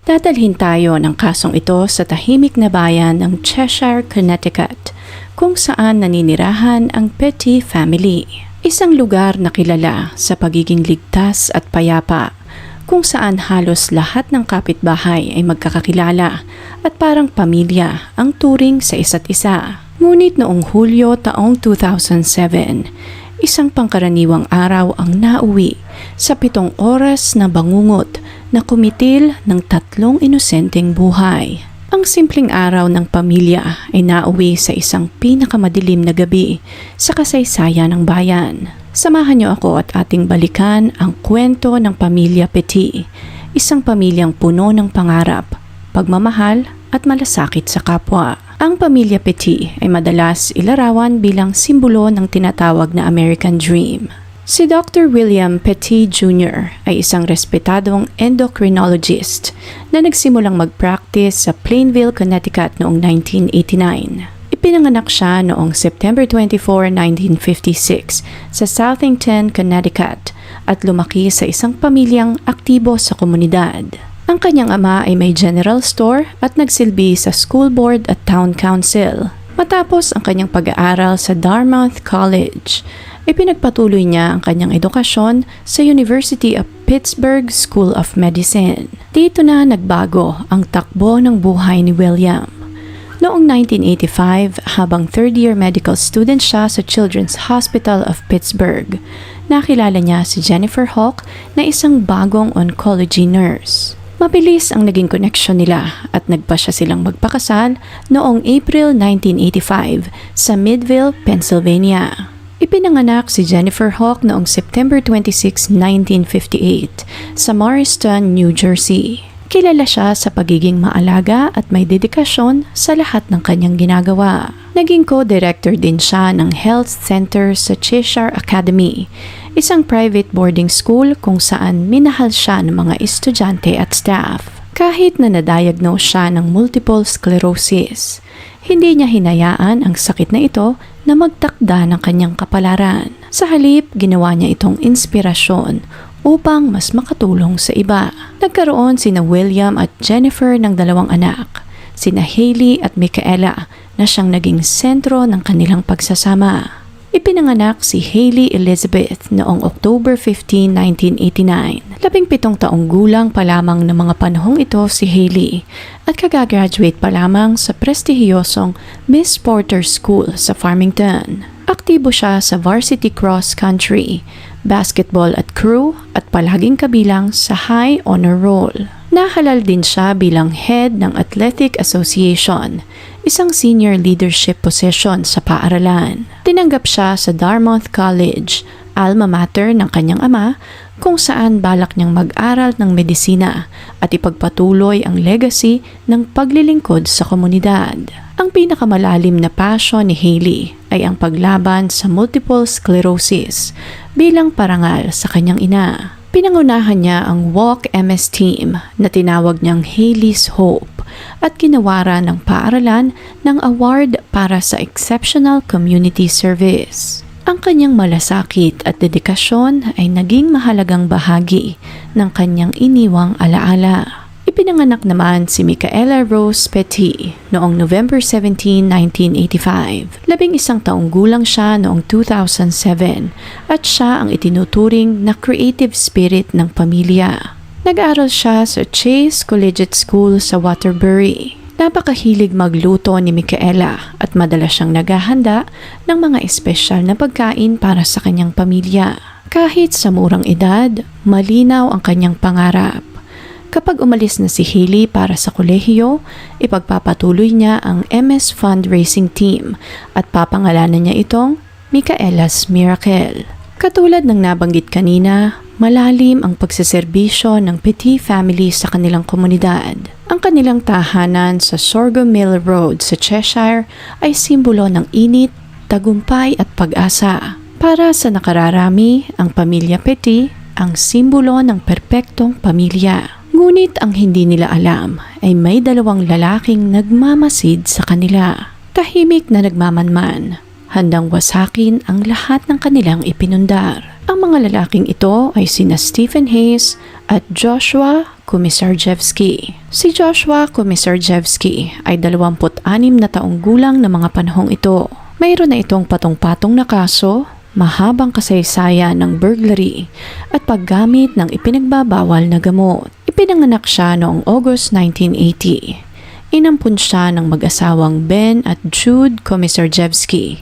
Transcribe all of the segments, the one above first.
Dadalhin tayo ng kasong ito sa tahimik na bayan ng Cheshire, Connecticut, kung saan naninirahan ang Petty family. Isang lugar na kilala sa pagiging ligtas at payapa, kung saan halos lahat ng kapitbahay ay magkakakilala at parang pamilya ang turing sa isa't isa. Ngunit noong Hulyo taong 2007, isang pangkaraniwang araw ang nauwi sa 7 oras na bangungot na kumitil ng 3 inosenteng buhay. Ang simpleng araw ng pamilya ay nauwi sa isang pinakamadilim na gabi sa kasaysayan ng bayan. Samahan niyo ako at ating balikan ang kwento ng pamilya Petty, isang pamilyang puno ng pangarap, pagmamahal at malasakit sa kapwa. Ang pamilya Petty ay madalas ilarawan bilang simbolo ng tinatawag na American Dream. Si Dr. William Petty Jr. ay isang respetadong endocrinologist na nagsimulang mag-practice sa Plainville, Connecticut noong 1989. Ipinanganak siya noong September 24, 1956 sa Southington, Connecticut at lumaki sa isang pamilyang aktibo sa komunidad. Ang kanyang ama ay may general store at nagsilbi sa school board at town council. Matapos ang kanyang pag-aaral sa Dartmouth College, ipinagpatuloy niya ang kanyang edukasyon sa University of Pittsburgh School of Medicine. Dito na nagbago ang takbo ng buhay ni William. Noong 1985, habang third-year medical student siya sa Children's Hospital of Pittsburgh, nakilala niya si Jennifer Hawk na isang bagong oncology nurse. Mabilis ang naging koneksyon nila at nagpasya silang magpakasal noong April 1985 sa Meadville, Pennsylvania. Ipinanganak si Jennifer Hawk noong September 26, 1958 sa Morristown, New Jersey. Kilala siya sa pagiging maalaga at may dedikasyon sa lahat ng kanyang ginagawa. Naging co-director din siya ng Health Center sa Cheshire Academy, isang private boarding school kung saan minahal siya ng mga estudyante at staff. Kahit na na-diagnose siya ng multiple sclerosis, hindi niya hinayaan ang sakit na ito na magtakda ng kanyang kapalaran. Sa halip, ginawa niya itong inspirasyon upang mas makatulong sa iba. Nagkaroon sina William at Jennifer ng 2 anak, sina Hailey at Micaela, na siyang naging sentro ng kanilang pagsasama. Ipinanganak si Hailey Elizabeth noong October 15, 1989. 17 taong gulang pa lamang ng mga panahong ito si Hailey at kagagraduate pa lamang sa prestihiyosong Miss Porter School sa Farmington. Aktibo siya sa varsity cross country, basketball at crew at palaging kabilang sa high honor roll. Nahalal din siya bilang head ng Athletic Association, isang senior leadership position sa paaralan. Tinanggap siya sa Dartmouth College, alma mater ng kanyang ama, kung saan balak niyang mag-aral ng medisina at ipagpatuloy ang legacy ng paglilingkod sa komunidad. Ang pinakamalalim na passion ni Hailey ay ang paglaban sa multiple sclerosis bilang parangal sa kanyang ina. Pinangunahan niya ang Walk MS team na tinawag niyang Hailey's Hope at ginawaran ng paaralan ng award para sa Exceptional Community Service. Ang kanyang malasakit at dedikasyon ay naging mahalagang bahagi ng kanyang iniwang alaala. Ipinanganak naman si Micaela Rose Petty noong November 17, 1985. 11 taong gulang siya noong 2007 at siya ang itinuturing na creative spirit ng pamilya. Nag-aaral siya sa Chase Collegiate School sa Waterbury. Napakahilig magluto ni Micaela at madalas siyang naghahanda ng mga espesyal na pagkain para sa kanyang pamilya. Kahit sa murang edad, malinaw ang kanyang pangarap. Kapag umalis na si Hailey para sa kolehiyo, ipagpapatuloy niya ang MS fundraising team at papangalanan niya itong Micaela's Miracle. Katulad ng nabanggit kanina, malalim ang pagseserbisyo ng Petty family sa kanilang komunidad. Ang kanilang tahanan sa Sorghum Mill Road sa Cheshire ay simbolo ng init, tagumpay at pag-asa. Para sa nakararami, ang pamilya Petty ang simbolo ng perpektong pamilya. Ngunit ang hindi nila alam ay may 2 lalaking nagmamasid sa kanila. Tahimik na nagmamanman, handang wasakin ang lahat ng kanilang ipinundar. Ang mga lalaking ito ay sina Stephen Hayes at Joshua Komisarjevsky. Si Joshua Komisarjevsky ay 26 na taong gulang na mga panahong ito. Mayroon na itong patong-patong na kaso, mahabang kasaysayan ng burglary at paggamit ng ipinagbabawal na gamot. Ipinanganak siya noong August 1980. Inampun siya ng mag-asawang Ben at Jude Komisarjevsky,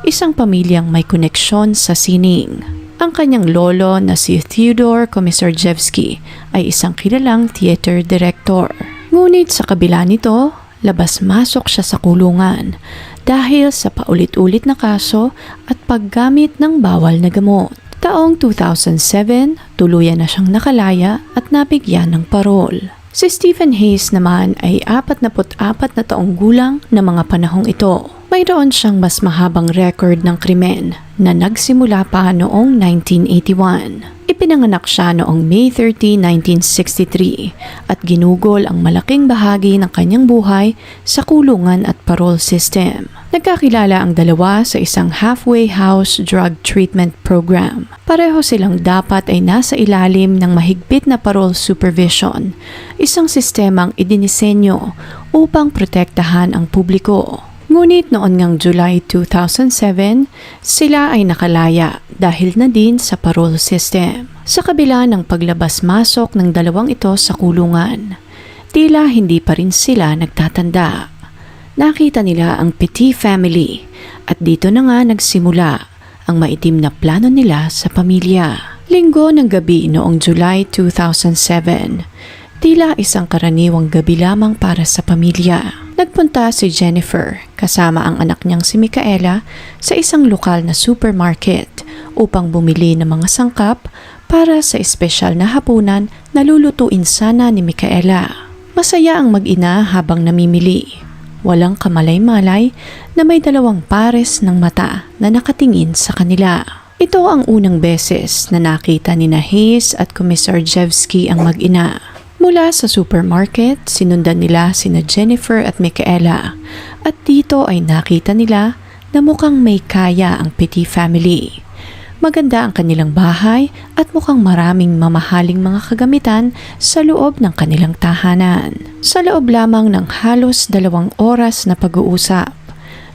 isang pamilyang may koneksyon sa sining. Ang kanyang lolo na si Theodore Komisarjevsky ay isang kilalang theater director. Ngunit sa kabila nito, labas-masok siya sa kulungan dahil sa paulit-ulit na kaso at paggamit ng bawal na gamot. Taong 2007, tuluyan na siyang nakalaya at nabigyan ng parol. Si Stephen Hayes naman ay 44 na taong gulang na mga panahong ito. Mayroon siyang mas mahabang record ng krimen na nagsimula pa noong 1981. Ipinanganak siya noong May 30, 1963 at ginugol ang malaking bahagi ng kanyang buhay sa kulungan at parole system. Nagkakilala ang dalawa sa isang halfway house drug treatment program. Pareho silang dapat ay nasa ilalim ng mahigpit na parole supervision, isang sistemang idinisenyo upang protektahan ang publiko. Ngunit noon ngang July 2007, sila ay nakalaya dahil na din sa parole system. Sa kabila ng paglabas-masok ng dalawang ito sa kulungan, tila hindi pa rin sila nagtatanda. Nakita nila ang Petit family at dito na nga nagsimula ang maitim na plano nila sa pamilya. Linggo ng gabi noong July 2007, tila isang karaniwang gabi lamang para sa pamilya. Nagpunta si Jennifer kasama ang anak niyang si Micaela sa isang lokal na supermarket upang bumili ng mga sangkap para sa espesyal na hapunan na lulutuin sana ni Micaela. Masaya ang mag-ina habang namimili. Walang kamalay-malay na may 2 pares ng mata na nakatingin sa kanila. Ito ang unang beses na nakita ni Hayes at Komisarjevsky ang mag-ina. Mula sa supermarket, sinundan nila sina Jennifer at Micaela at dito ay nakita nila na mukhang may kaya ang Petit family. Maganda ang kanilang bahay at mukhang maraming mamahaling mga kagamitan sa loob ng kanilang tahanan. Sa loob lamang ng halos 2 oras na pag-uusap,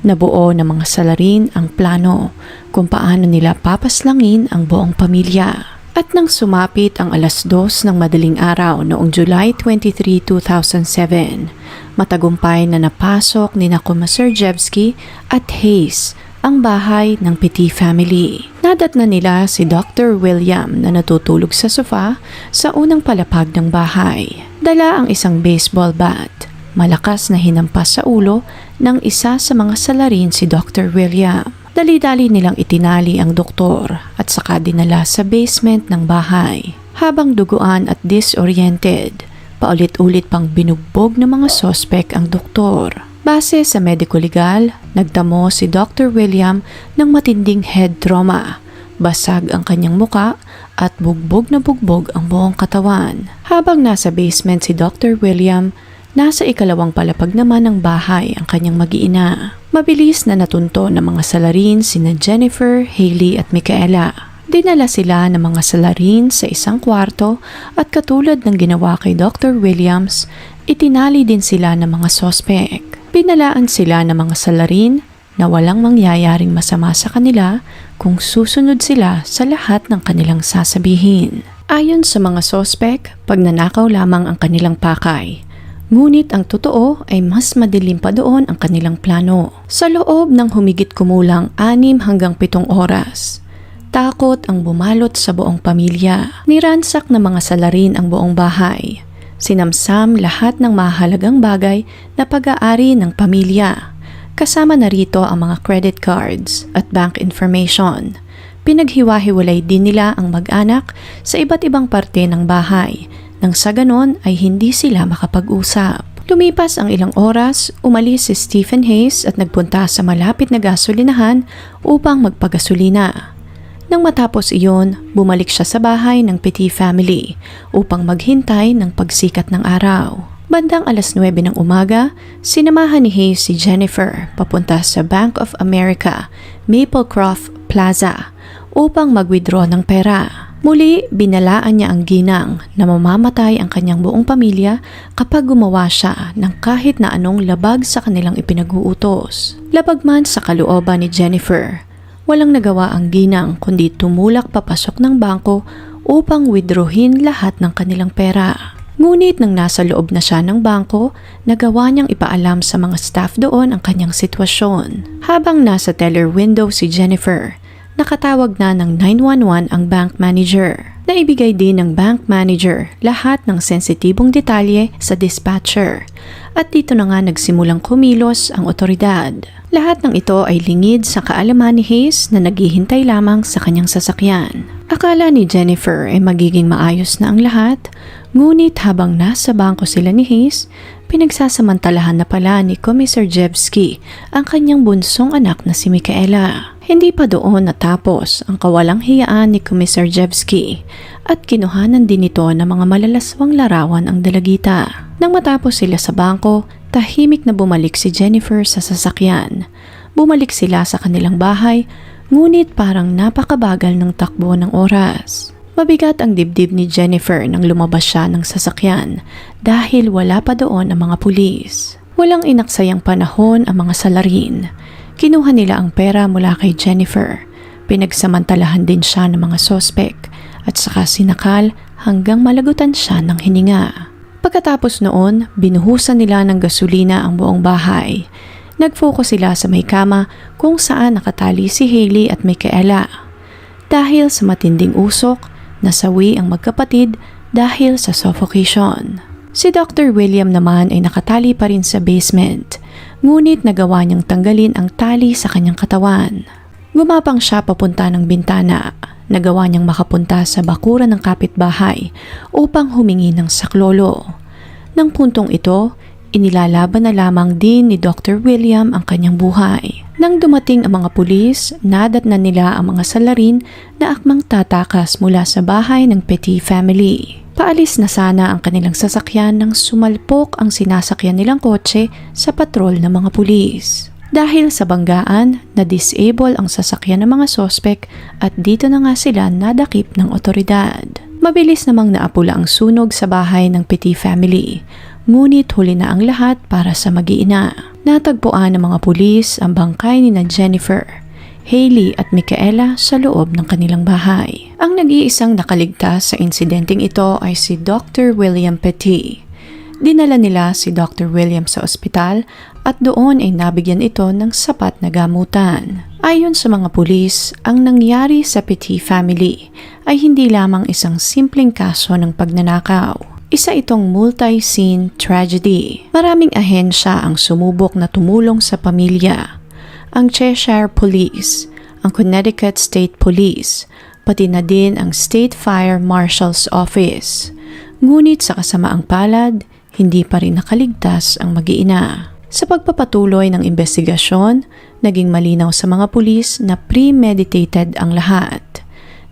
nabuo ng mga salarin ang plano kung paano nila papaslangin ang buong pamilya. At nang sumapit ang 2:00 ng madaling araw noong July 23, 2007, matagumpay na napasok ni Komisarjevsky at Hayes ang bahay ng Petit family. Nadatnan nila si Dr. William na natutulog sa sofa sa unang palapag ng bahay. Dala ang isang baseball bat. Malakas na hinampas sa ulo ng isa sa mga salarin si Dr. William. Dali-dali nilang itinali ang doktor at saka dinala sa basement ng bahay. Habang duguan at disoriented, paulit-ulit pang binugbog ng mga sospek ang doktor. Base sa medico legal, nagtamo si Dr. William ng matinding head trauma. Basag ang kanyang muka at bugbog na bugbog ang buong katawan. Habang nasa basement si Dr. William, nasa ikalawang palapag naman ng bahay ang kanyang mag-iina. Mabilis na natunto ng mga salarin sina Jennifer, Hailey at Micaela. Dinala sila ng mga salarin sa isang kwarto at katulad ng ginawa kay Dr. Williams, itinali din sila ng mga sospek. Pinalaan sila ng mga salarin na walang mangyayaring masama sa kanila kung susunod sila sa lahat ng kanilang sasabihin. Ayon sa mga sospek, pagnanakaw lamang ang kanilang pakay. Ngunit ang totoo ay mas madilim pa doon ang kanilang plano. Sa loob ng humigit kumulang 6 hanggang 7 oras, takot ang bumalot sa buong pamilya. Niransak ng mga salarin ang buong bahay. Sinamsam lahat ng mahalagang bagay na pag-aari ng pamilya. Kasama na rito ang mga credit cards at bank information. Pinaghiwa-hiwalay din nila ang mag-anak sa iba't ibang parte ng bahay. Nang sa ganon ay hindi sila makapag-usap. Lumipas ang ilang oras, umalis si Stephen Hayes at nagpunta sa malapit na gasolinahan upang magpagasolina. Nang matapos iyon, bumalik siya sa bahay ng Petit family upang maghintay ng pagsikat ng araw. Bandang 9:00 ng umaga, sinamahan ni Hayes si Jennifer papunta sa Bank of America, Maplecroft Plaza upang mag-withdraw ng pera. Muli, binalaan niya ang ginang na mamamatay ang kanyang buong pamilya kapag gumawa siya ng kahit na anong labag sa kanilang ipinag-uutos. Labag man sa kalooban ni Jennifer, walang nagawa ang ginang kundi tumulak papasok ng bangko upang withdrawin lahat ng kanilang pera. Ngunit nang nasa loob na siya ng bangko, nagawa niyang ipaalam sa mga staff doon ang kanyang sitwasyon. Habang nasa teller window si Jennifer, nakatawag na ng 911 ang bank manager. Naibigay din ng bank manager lahat ng sensitibong detalye sa dispatcher. At dito na nga nagsimulang kumilos ang otoridad. Lahat ng ito ay lingid sa kaalaman ni Hayes na naghihintay lamang sa kanyang sasakyan. Akala ni Jennifer ay magiging maayos na ang lahat, ngunit habang nasa bangko sila ni Hayes, pinagsasamantalahan na pala ni Komisarjevsky ang kanyang bunsong anak na si Micaela. Hindi pa doon natapos ang kawalang hiyaan ni Komisarjevsky at kinuhanan din ito ng mga malalaswang larawan ang dalagita. Nang matapos sila sa bangko, tahimik na bumalik si Jennifer sa sasakyan. Bumalik sila sa kanilang bahay, ngunit parang napakabagal ng takbo ng oras. Mabigat ang dibdib ni Jennifer nang lumabas siya ng sasakyan dahil wala pa doon ang mga pulis. Walang inaksayang panahon ang mga salarin. Kinuha nila ang pera mula kay Jennifer. Pinagsamantalahan din siya ng mga sospek at saka sinakal hanggang malagutan siya ng hininga. Pagkatapos noon, binuhusan nila ng gasolina ang buong bahay. Nag-focus sila sa may kama kung saan nakatali si Hailey at Micaela. Dahil sa matinding usok, nasawi ang magkapatid dahil sa suffocation. Si Dr. William naman ay nakatali pa rin sa basement, ngunit nagawa niyang tanggalin ang tali sa kanyang katawan. Gumapang siya papunta ng bintana. Nagawa niyang makapunta sa bakuran ng kapitbahay upang humingi ng saklolo. Nang puntong ito, inilalaban na lamang din ni Dr. William ang kanyang buhay. Nang dumating ang mga pulis, nadatnan nila ang mga salarin na akmang tatakas mula sa bahay ng Petit family. Paalis na sana ang kanilang sasakyan nang sumalpok ang sinasakyan nilang kotse sa patrol ng mga pulis. Dahil sa banggaan, na-disable ang sasakyan ng mga sospek at dito na nga sila nadakip ng otoridad. Mabilis namang naapula ang sunog sa bahay ng Petit family, ngunit huli na ang lahat para sa mag-iina. Natagpuan ng mga pulis ang bangkay ni Jennifer, Hailey at Micaela sa loob ng kanilang bahay. Ang nag-iisang nakaligtas sa insidenteng ito ay si Dr. William Petit. Dinala nila si Dr. William sa ospital at doon ay nabigyan ito ng sapat na gamutan. Ayon sa mga pulis, ang nangyari sa Petit family ay hindi lamang isang simpleng kaso ng pagnanakaw. Isa itong multi-scene tragedy. Maraming ahensya ang sumubok na tumulong sa pamilya. Ang Cheshire Police, ang Connecticut State Police, pati na din ang State Fire Marshal's Office. Ngunit sa kasamaang palad, hindi pa rin nakaligtas ang mag-iina. Sa pagpapatuloy ng investigasyon, naging malinaw sa mga pulis na premeditated ang lahat.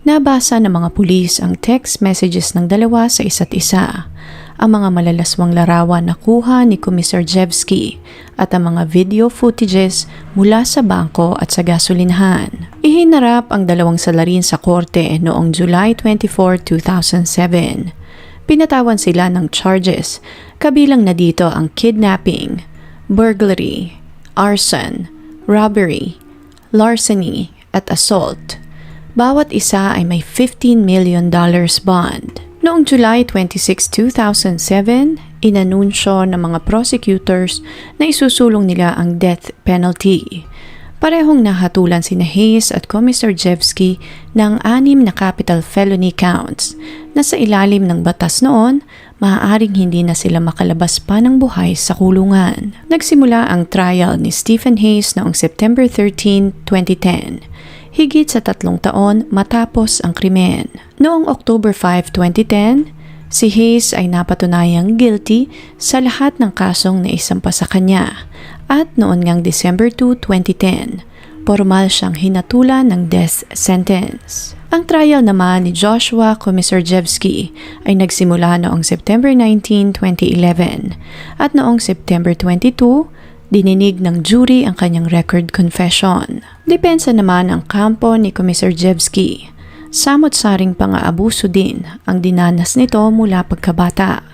Nabasa ng mga pulis ang text messages ng dalawa sa isa't isa, ang mga malalaswang larawan na kuha ni Komisarjevsky at ang mga video footages mula sa bangko at sa gasolinahan. Ihinarap ang dalawang salarin sa korte noong July 24, 2007. Pinatawan sila ng charges, kabilang na dito ang kidnapping, burglary, arson, robbery, larceny at assault. Bawat isa ay may $15 million bond. Noong July 26, 2007, inanunsyo ng mga prosecutors na isusulong nila ang death penalty. Parehong nahatulan sina Hayes at Komisarjevsky ng 6 na capital felony counts na sa ilalim ng batas noon, maaaring hindi na sila makalabas pa ng buhay sa kulungan. Nagsimula ang trial ni Stephen Hayes noong September 13, 2010. Higit sa 3 taon matapos ang krimen. Noong October 5, 2010, si Hayes ay napatunayang guilty sa lahat ng kasong naisampa sa kanya at noon ngang December 2, 2010, formal siyang hinatulan ng death sentence. Ang trial naman ni Joshua Komisarjevsky ay nagsimula noong September 19, 2011 at noong September 22, dininig ng jury ang kanyang record confession. Depensa naman ang kampo ni Komisarjevsky. Samot-saring pang-aabuso din ang dinanas nito mula pagkabata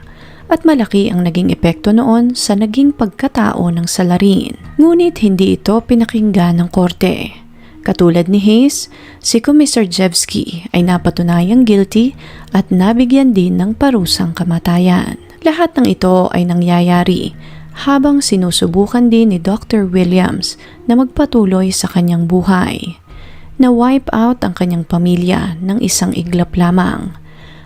at malaki ang naging epekto noon sa naging pagkatao ng salarin. Ngunit hindi ito pinakinggan ng korte. Katulad ni Hayes, si Komisarjevsky ay napatunayang guilty at nabigyan din ng parusang kamatayan. Lahat ng ito ay nangyayari habang sinusubukan din ni Dr. Williams na magpatuloy sa kanyang buhay. Na-wipe out ang kanyang pamilya ng isang iglap lamang.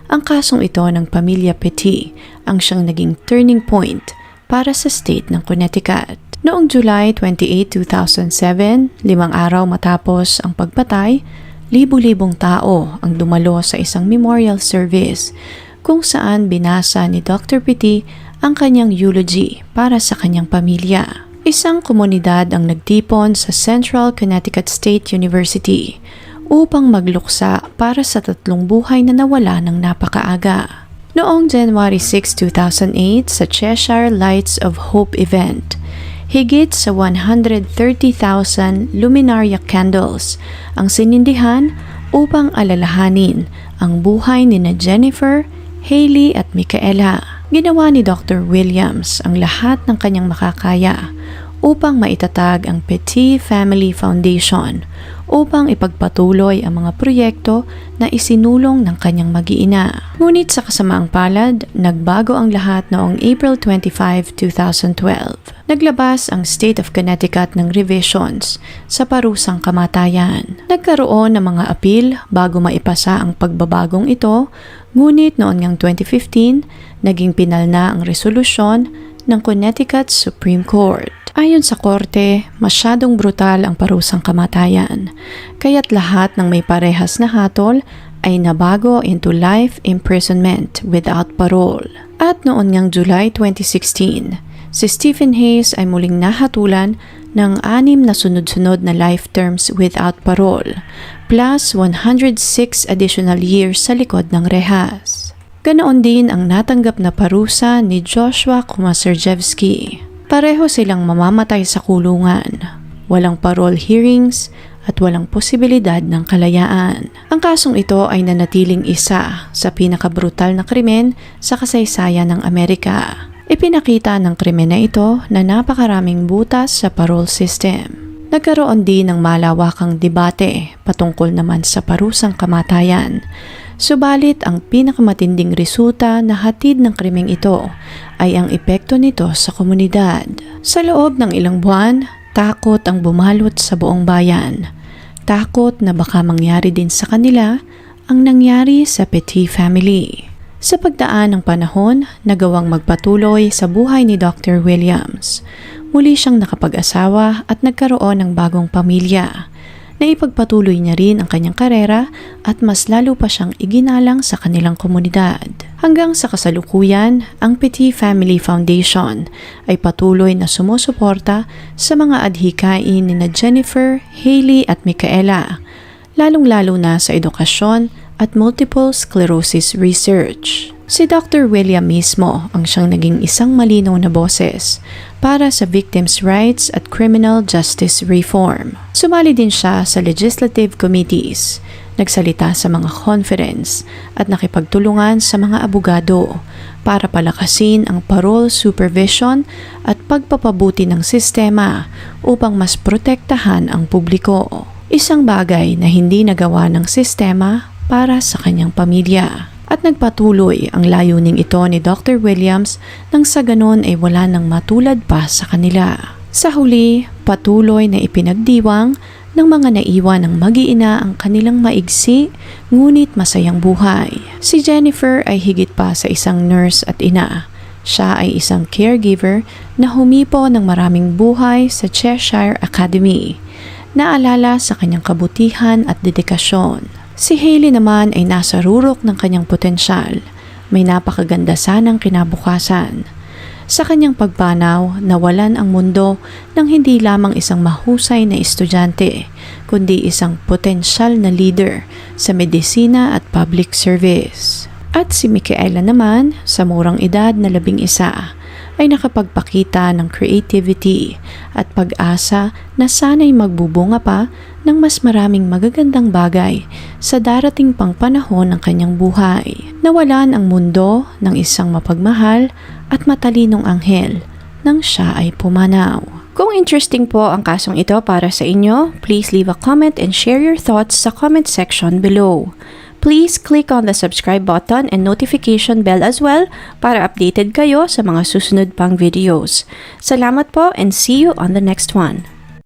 Ang kasong ito ng pamilya Petit ang siyang naging turning point para sa state ng Connecticut. Noong July 28, 2007, 5 araw matapos ang pagpatay, libu-libong tao ang dumalo sa isang memorial service kung saan binasa ni Dr. Petit ang kanyang eulogy para sa kanyang pamilya. Isang komunidad ang nagtipon sa Central Connecticut State University upang magluksa para sa 3 buhay na nawala ng napakaaga. Noong January 6, 2008 sa Cheshire Lights of Hope event, higit sa 130,000 luminaria candles ang sinindihan upang alalahanin ang buhay ni Jennifer, Hailey at Micaela. Ginawa ni Dr. Williams ang lahat ng kanyang makakaya upang maitatag ang Petit Family Foundation upang ipagpatuloy ang mga proyekto na isinulong ng kanyang mag-iina. Ngunit sa kasamaang palad, nagbago ang lahat noong April 25, 2012. Naglabas ang State of Connecticut ng revisions sa parusang kamatayan. Nagkaroon ng mga appeal bago maipasa ang pagbabagong ito, ngunit noon ngang 2015, naging pinal na ang resolusyon ng Connecticut Supreme Court. Ayon sa korte, masyadong brutal ang parusang kamatayan, kaya't lahat ng may parehas na hatol ay nabago into life imprisonment without parole. At noon ngang July 2016, si Stephen Hayes ay muling nahatulan ng 6 na sunod-sunod na life terms without parole, plus 106 additional years sa likod ng rehas. Ganoon din ang natanggap na parusa ni Joshua Komisarjevsky. Pareho silang mamamatay sa kulungan, walang parole hearings at walang posibilidad ng kalayaan. Ang kasong ito ay nanatiling isa sa pinakabrutal na krimen sa kasaysayan ng Amerika. Ipinakita ng krimen na ito na napakaraming butas sa parole system. Nagkaroon din ng malawakang debate patungkol naman sa parusang kamatayan. Subalit ang pinakamatinding resulta na hatid ng krimeng ito ay ang epekto nito sa komunidad. Sa loob ng ilang buwan, takot ang bumalot sa buong bayan. Takot na baka mangyari din sa kanila ang nangyari sa Petit family. Sa pagdaan ng panahon, nagawang magpatuloy sa buhay ni Dr. Williams. Muli siyang nakapag-asawa at nagkaroon ng bagong pamilya. Naipagpatuloy niya rin ang kanyang karera at mas lalo pa siyang iginalang sa kanilang komunidad. Hanggang sa kasalukuyan, ang Petit Family Foundation ay patuloy na sumusuporta sa mga adhikain ni Jennifer, Hailey at Micaela, lalong-lalo na sa edukasyon at multiple sclerosis research. Si Dr. William mismo ang siyang naging isang malinaw na boses para sa victims' rights at criminal justice reform. Sumali din siya sa legislative committees, nagsalita sa mga conference at nakipagtulungan sa mga abogado para palakasin ang parole supervision at pagpapabuti ng sistema upang mas protektahan ang publiko. Isang bagay na hindi nagawa ng sistema para sa kanyang pamilya. At nagpatuloy ang layuning ito ni Dr. Williams nang sa ganon ay wala nang matulad pa sa kanila. Sa huli, patuloy na ipinagdiwang ng mga naiwan ng mag-iina ang kanilang maigsi ngunit masayang buhay. Si Jennifer ay higit pa sa isang nurse at ina. Siya ay isang caregiver na humipo ng maraming buhay sa Cheshire Academy, naalala sa kanyang kabutihan at dedikasyon. Si Hailey naman ay nasa rurok ng kanyang potensyal. May napakaganda sanang kinabukasan. Sa kanyang pagpanaw, nawalan ang mundo ng hindi lamang isang mahusay na estudyante, kundi isang potensyal na leader sa medisina at public service. At si Micaela naman, sa murang edad na 11, ay nakapagpakita ng creativity at pag-asa na sana'y magbubunga pa ng mas maraming magagandang bagay sa darating pang panahon ng kanyang buhay. Nawalan ang mundo ng isang mapagmahal at matalinong anghel nang siya ay pumanaw. Kung interesting po ang kasong ito para sa inyo, please leave a comment and share your thoughts sa comment section below. Please click on the subscribe button and notification bell as well para updated kayo sa mga susunod pang videos. Salamat po and see you on the next one.